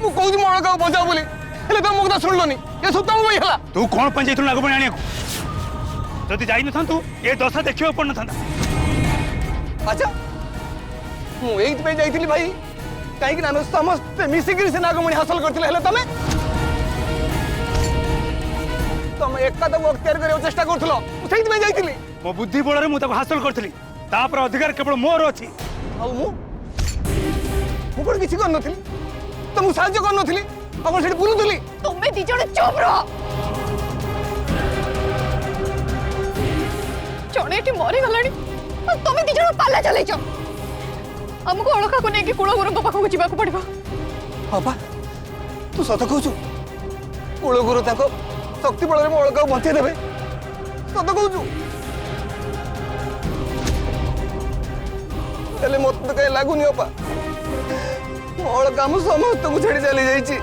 मु कहूँ मो अलका बचाओ बोली हेले तुम मो कथा सुनलनी ये सब तुम हला तू कौन पंचायत नागमणि आने जदि जाई न थांतु ए दशा देखियो पड़ न थांता। अच्छा मु एइत पे जाइथिली भाई काहे कि ना समस्त मिसिकिरी से नागमणि हासिल करथिले हेले तमे एका तो अख्तियार करियो चेष्टा करथलो सेइत पे जाइथिली मो बुद्धि बଳରେ मु ताको हासिल करथली तापर अधिकार केवल मोर अछि। आ मु कोन किछि कर नथिली तो मु साहाय्य कर नथिली अपन सेठी बुलुथली तुम्हें दी जण चुप रहो जणेटी मरी गलानी तुम्हें दी जण पाला चलै छ हमको अलका को नेकी कुळ गुरुଙ୍କ पाखକୁ ଯିବାକୁ ପଡିବ। बाबा तू सत कहू कुल गुरु ताको शक्ति बल में अलका बचे देवे सत कहू मत तो कहीं लगुनि अपा अलका मु समस्त को छाड़ी चली जाइए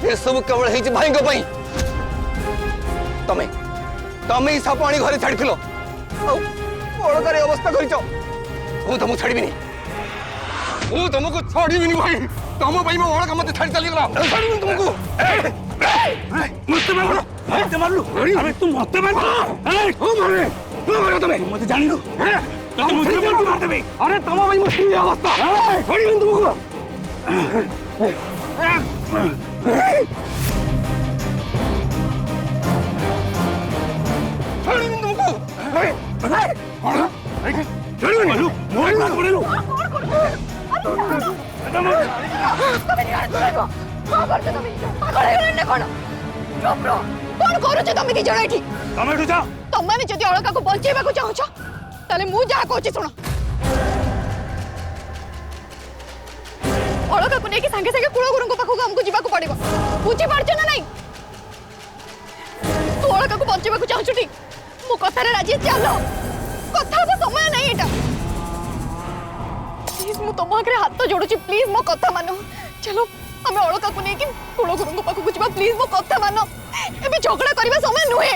ये सब केवल भाई तमें तमें साप आनी घरे छाड़ी अलकार अवस्था कर तुमको छाड़ी तुमको छाड़ी भाई तुम भाई मैं अलका मत छाड़ी चली गला छाड़ी तुमको मत मारो मत मारलु अरे तू मत मार ए ओ मारे तमे मत जानिलो तुम मुझे मार देबे अरे तुम भाई मत ये अवस्था छाड़ी तुमको छाड़ी तुमको छाड़ी मालू मोर ना पड़ेलो कौन करूछ तमे दी जण एठी तमे उठ जा तमे जदि अलका को बंचेबा को चाहछ ताले मु जा कहूची सुन अलका को नेकी संगे संगे कुळ गुरुଙ୍କ पाखକୁ हमको जीवा को पड़िबो बुझी पारछ ना नहीं तू अलका को बंचेबा को चाहछ ठी मु कथा रे राजी चलो कथा को समय नहीं एटा प्लीज मु तुम आगे हाथ जोड़ुची प्लीज मो कथा मानो चलो हमें अलका को नेकी कुळ गुरुଙ୍କ पाखକୁ जीवा प्लीज मो कथा मानो एबे झगड़ा करबा समय नुहे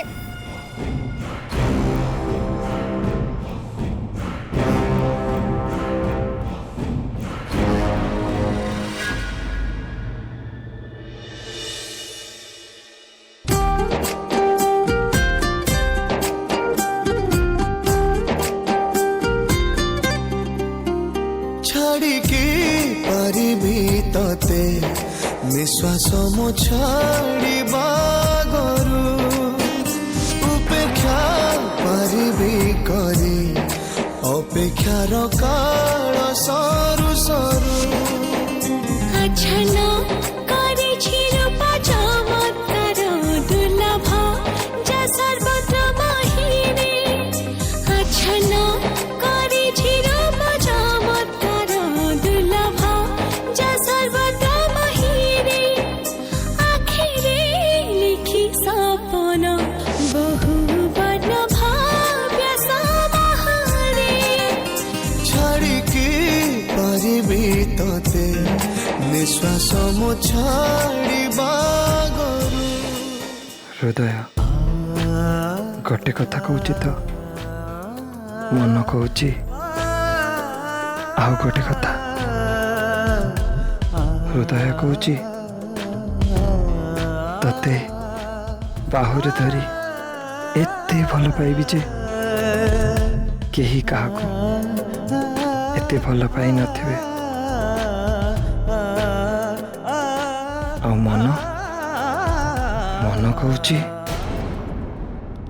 निश्वास मो छाड़ी बागरू उपेक्षा पारिबी करी अपेक्षार काल सरू सरू अच्छा करे छिरूपा चमत्कार दुर्लभ जा सर्वत्र महिने अच्छा करे छिरूपा चमत्कार दुर्लभ जा सर्वत्र महिने आखिरे लिखि सपन बहु वर्ण भाव्य समाहारे छाड़ी की पारिबी तते निश्वास मो छाड़ी बागरू हृदय गोटे कथा कहूँ तो मन कहूँ आउ गोटे कथा हृदय कहूँ तते बाहुरे धरी एते भल पाइबी जे केही काहाकू एते भल पाई नथिबे आ मन मन कहूँ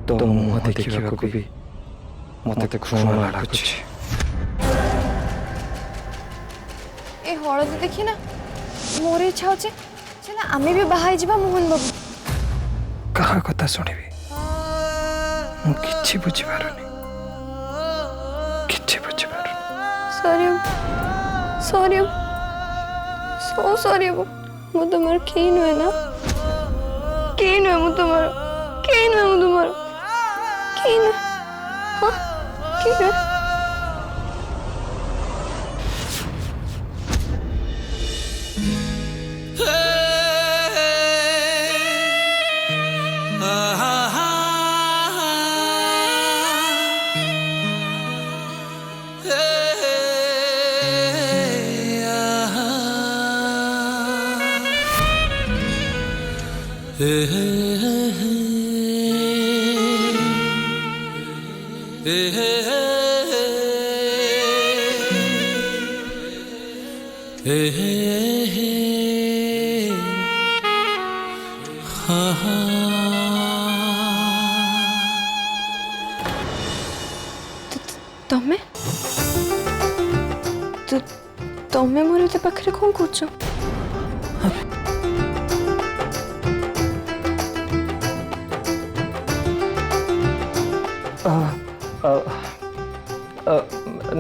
तो मुह देखा भी मत घृणा लगुच ए हळदी देखी ना मोर इच्छा होचे चला आमे भी बाहाई जिबा मोहन बाबू कहा कथा सुनिबी मु किछि बुझि पारुनी किछि बुझि पारुनी सॉरी सॉरी सो सॉरी मु तुम्हार केन है ना केन है मु तुम्हार केन है मु तुम्हार केन हां केन है ତମେ ତମେ ମୋର ଏତେ ପାଖରେ କଣ କରୁଛ?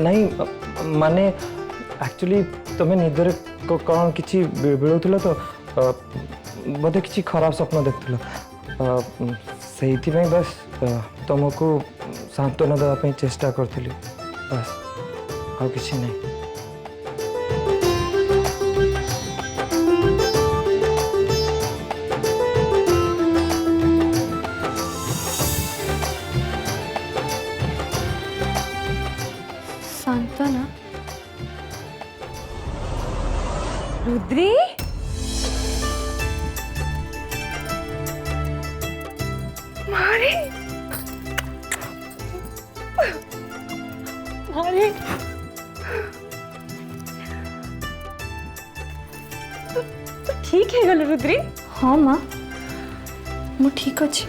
नहीं माने एक्चुअली तुम्हें निदरे कौन किसी बिड़ौल तो बोधे किसी खराब स्वप्न देखुल से बस तुमको सांत्वना देवाई चेष्टा करी बस आ किसी नहीं। सांत्वना रुद्री मारे मारे ठीक है गल रुद्री। हाँ माँ मु ठीक अच्छे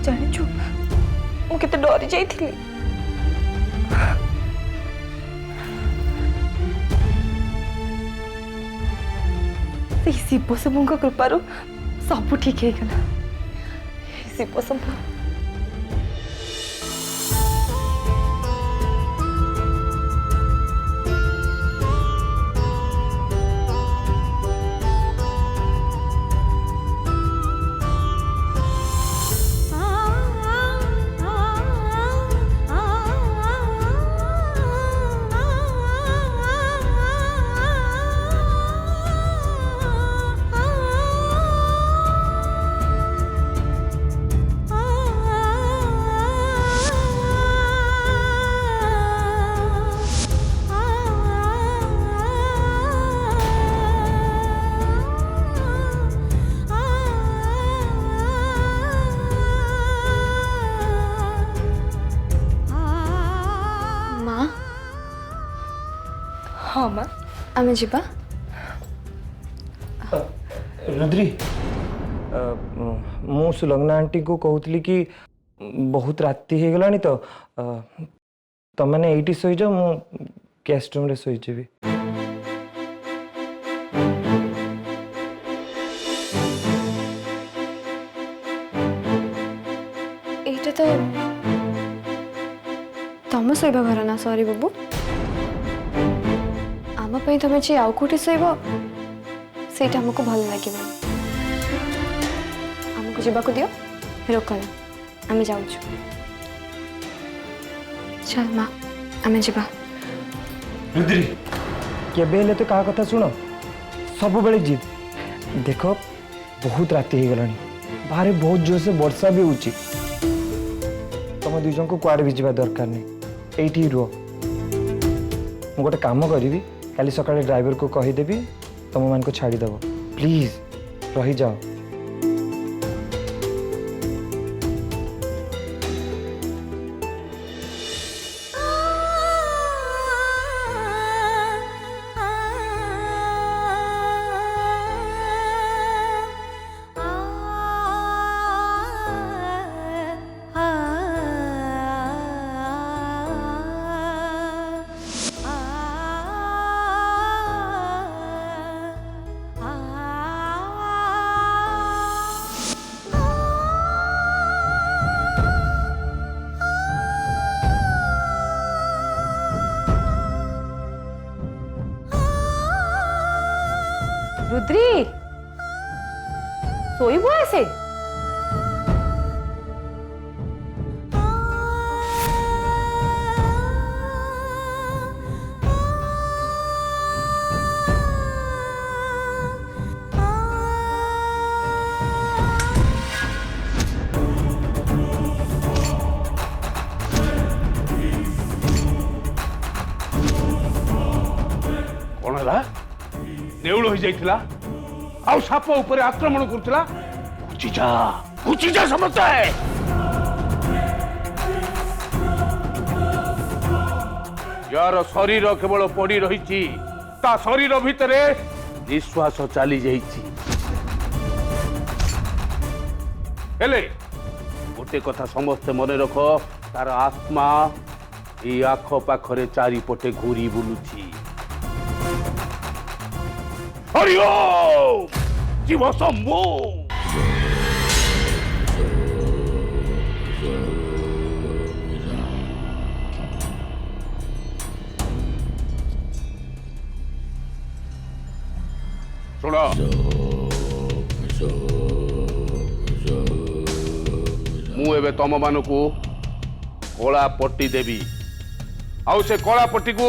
जानिछु मु केते डरी जाइथिली से शिव शंभुଙ୍କ कृपारू सब ठीक है गला। शिव शंभु हाँ माँ आमे जीवा रुद्री मु सुलग्ना आंटी को कहूली कि बहुत राति हो गलानी तो तमने एटी सोई जाओ मु गेस्ट रूम रे सोई जेबी। एटा तो तम सोइबा घर ना सॉरी बाबू आम तुम जी आउ कौटी शोब से आमको भल लगे आमको जावाक दियो रोकना आम जाऊँ चल माँ आम जा। रुद्री केबे हेले तो कहा कथा सुनो सब बेले जिद देख बहुत राति हो गलानी बाहर बहुत जोर से वर्षा भी होची तुम दुई जन को कुआड़े भी जावा दरकार नहीं एठी रुह मु गोटे काम करी काली सकाळे ड्राइवर को कहीदेवी तुम मान को छाड़ीदेव प्लीज रही जाओ। रुद्री सोईबो ऐसे कौन है नेउल हो जाइथिला आउ साप ऊपर आक्रमण करथिला घुची जा समझता है। यार शरीर केवल पड़ी रही ता शरीर भितरे निश्वास चली जाइछि हेले गोटे कथा समस्ते मन रख तार आत्मा ये आख पाखरे चारिपटे घूरी बुलुछि हरि ओम शिव शंभो। सुनो मु एबे तम मानकु कला पट्टी देवी आउ से कला पट्टी को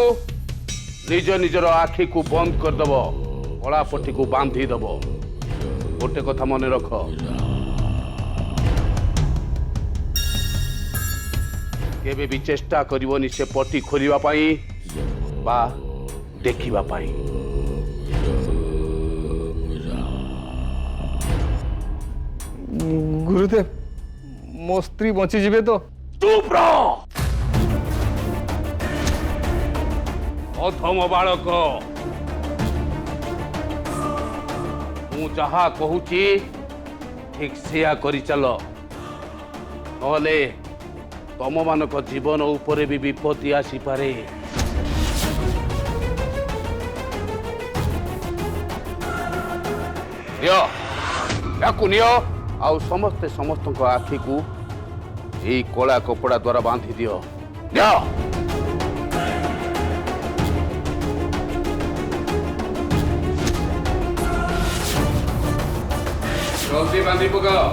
निज निजर आखि को बंद कर दब कला पट्टी को बांधी दब गोटे कथा मन रख केबे भी चेष्टा करिवनी से पट्टी खोलिबा पाई बा देखिबा पाई। गुरुदेव मो स्त्री बची जीवे तो चुप रहो अधम बालक मु जहा कहूची ठीक सेया करी चल नहले तम मानक जीवन उपरे भी विपत्ति आसी पारे। नियो आउ समस्ते समस्त आखि को यही कला कपड़ा द्वारा बांधी दियो जल्दी बांधी पकाओ।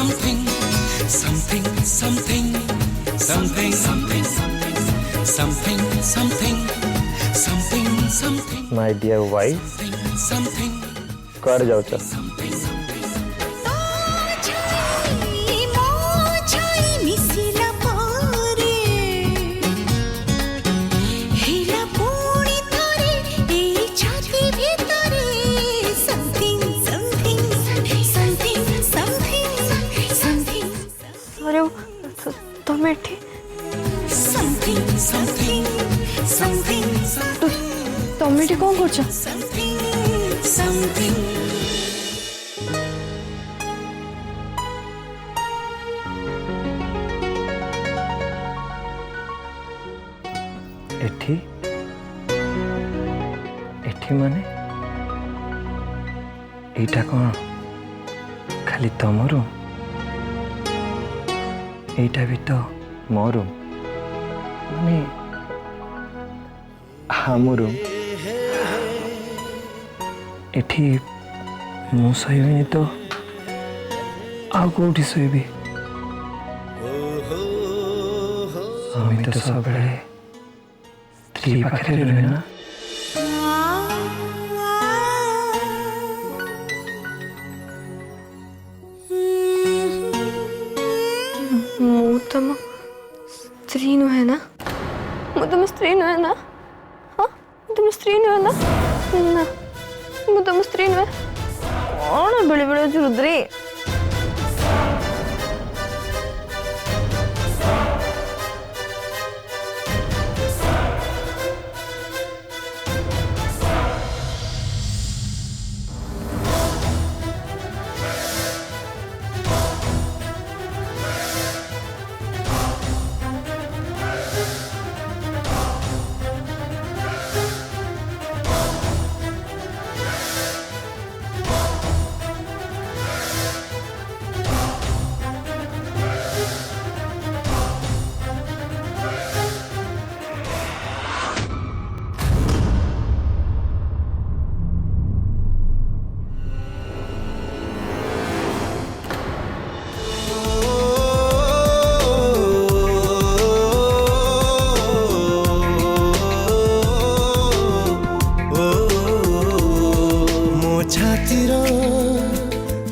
something, something, something, something, something, something, something, something, something, my dear wife something, कर जाओ चल अरे तुम एठी something, something, something, तुम एठी कौन करछ something, something. एठी एठी माने एटा कौन खाली तम रूम एटा भी तो मो रूम माने हम रूम एठी मु सोइबिनी तो आ कोठी सोइबी हमें तो सब स्त्री पाखे रहे ना मु तुम स्त्री नुहे ना मु तुम स्त्री नुहे ना हाँ तुम स्त्री नुहे ना ना मु तुम स्त्री नुहे कौन बेले बेले रुद्री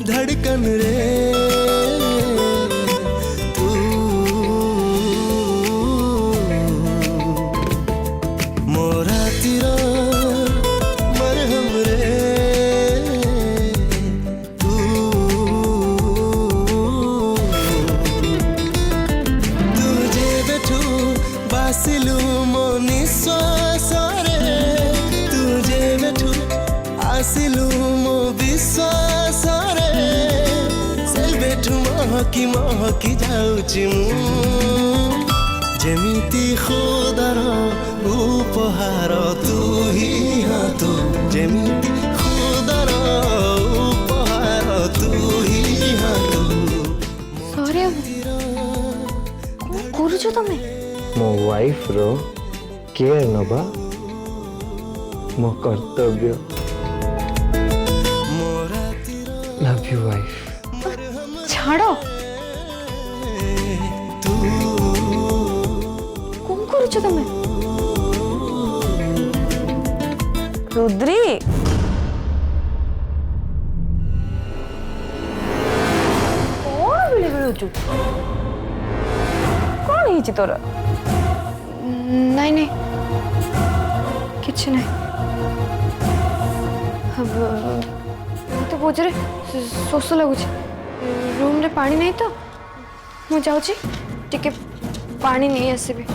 धड़कन रे तू मोरा तेरा मरहम रे तू तुझे बैठू बासिलू मो निश्वास रे तुझे बैठू आसिलू मो विश्वास महकी महकी जाऊची जेमिति खुदार उपहार तू ही हाँ तू जेमिति खुदार उपहार तू ही हाँ तू सॉरी करुछ तमे मो वाइफ रो केयर नबा मो कर्तव्य लव यू वाइफ छाड़ो कौन करुछ तमे रुद्री कौन बिले बिलुचु कौन ହେଇଛି तोर नहीं नहीं किछ नहीं तो बोझरे शोष लगुच रूम रे पानी नहीं तो मु जाऊची टिके पानी नहीं आसबी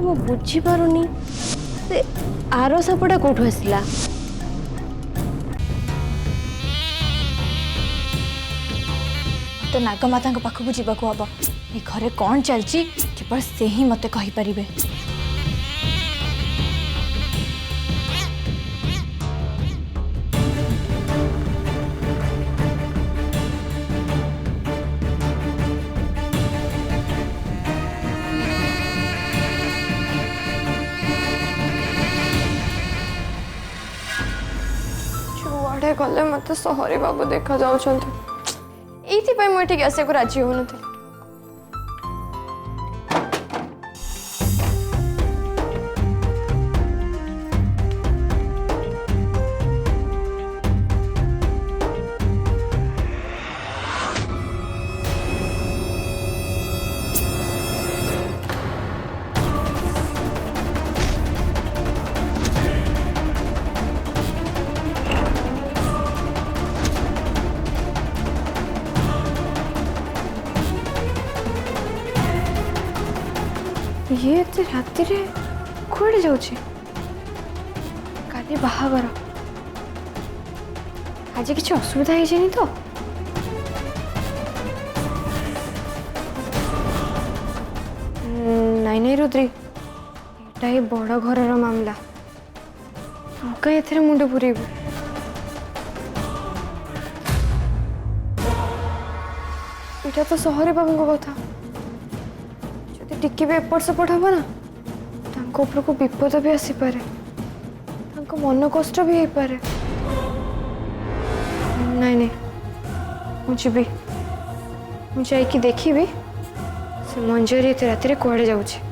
मु बुझी पारुनी से आरो सापटा कोठु आसला तो नागमाता पाखक जावाक हम ये घरे कौन चलची केवल से ही मते कहि परिबे जुआड़े गले मत सहरी बाबू देखा जाउछंती एइथि पई मोठी आसे को राजी होनथि ये एते राति रे कुआडे जाउछि काली बाहागर आज किसी असुविधा है जानी तो नहीं नहीं रुद्री एटा ही बड़ घर मामला तू कहीं एथरे मुंड पुरेबू एटा तो सहरी बाबू को कथा टिके भी एपट सेपट हम ना तांको ऊपर को विपद भी आसी पारे तांको मन कष्ट भी हो पारे नहीं नहीं मुझे भी मुझे देखी से मंजरी रात कुआड़े जाऊँ